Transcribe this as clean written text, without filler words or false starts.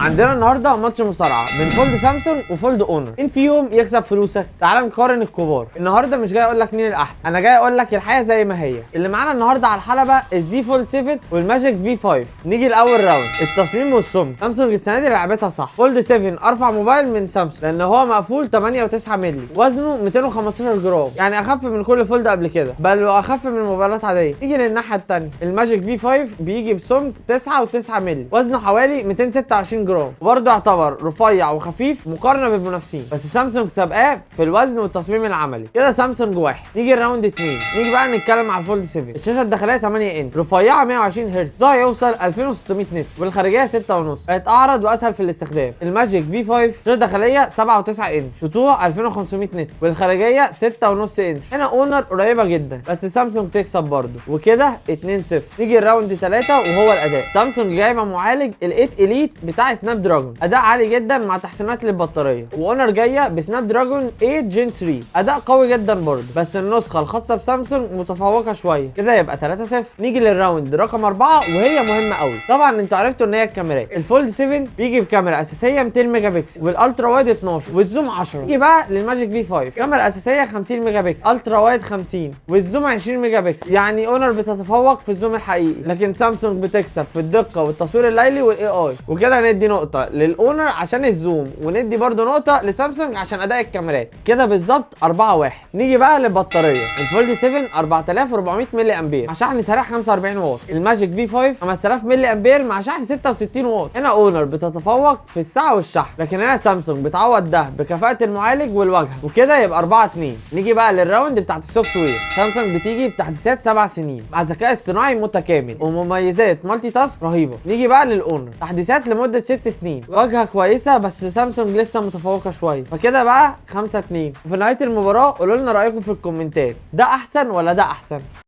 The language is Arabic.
عندنا النهارده ماتش مصارعه بين فولد سامسونج وفولد اونر، مين فيهم يكسب فلوسك؟ تعال نقارن الكبار. النهارده مش جاي اقول لك مين الاحسن، انا جاي اقول لك الحقيقه زي ما هي. اللي معانا النهارده على الحلبه الزي فولد 7 والماجيك في 5. نيجي لاول راوند، التصميم والسمك. سامسونج السنه دي لعبتها صح. فولد 7 ارفع موبايل من سامسونج لان هو مقفول 8.9 مللي، وزنه 215 جرام، يعني اخف من كل فولد قبل كده، بل واخف من موبايلات عاديه. نيجي للناحيه الثانيه، الماجيك في 5 بيجي بسمك 9.9 مللي، وزنه حوالي 226 جرام، وبرضه يعتبر رفيع وخفيف مقارنه بالمنافسين، بس سامسونج سابقاه في الوزن والتصميم العملي. كده سامسونج واحد. نيجي الراوند 2، نيجي بقى نتكلم على الفولد 7. الشاشه الداخليه 8 انش، رفيعه 120 هرتز، ده يوصل 2600 نت، والخارجيه 6.5، بقت اعرض واسهل في الاستخدام. الماجيك في 5 الشاشه الداخليه 7.9 انش، سطوع 2500 نت، والخارجيه 6.5 انش. هنا اونر قريبه جدا، بس سامسونج تكسب برضه، وكده 2-0. نيجي الراوند 3 وهو الاداء. سامسونج جايبه معالج ال8 اليت بتاع سناب دراجون، اداء عالي جدا مع تحسينات للبطاريه، واونر جايه بسناب دراجون 8 جين 3، اداء قوي جدا برضه، بس النسخه الخاصه بسامسونج متفوقه شويه. كده يبقى 3-0. نيجي للراوند رقم 4 وهي مهمه قوي. طبعا انتوا عرفتوا ان هي الكاميرات. الفولد 7 بيجي بكاميرا اساسيه 200 ميجا بكسل، والالترا وايد 12، والزوم 10. نيجي بقى للماجيك في 5، كاميرا اساسيه 50 ميجا بكسل، الترا وايد 50، والزوم 20 ميجا بكسل. يعني اونر بتتفوق في الزوم الحقيقي، لكن سامسونج بتكسب في الدقه والتصوير الليلي والاي اي. وكده ندي نقطه للاونر عشان الزوم، وندي برضو نقطه لسامسونج عشان اداء الكاميرات. كده بالظبط 4-1. نيجي بقى للبطاريه. الفولد 7 4400 ملي امبير مع شحن سريع 45 واط. الماجيك في 5 5000 ملي امبير مع شحن 66 واط. هنا اونر بتتفوق في السعه والشحن، لكن هنا سامسونج بتعوض ده بكفاءه المعالج والواجهه. وكده يبقى 4-2. نيجي بقى للراوند بتاعت السوفت وير. سامسونج بتيجي بتحديثات 7 سنين مع ذكاء اصطناعي متكامل ومميزات مالتي تاسك رهيبه. نيجي بقى للاونر، تحديثات لمده 6 سنين، واجهه كويسه، بس سامسونج لسه متفوقه شويه. فكده بقى 5-2. وفي نهايه المباراه قولوا لنا رايكم في الكومنتات، ده احسن ولا ده احسن؟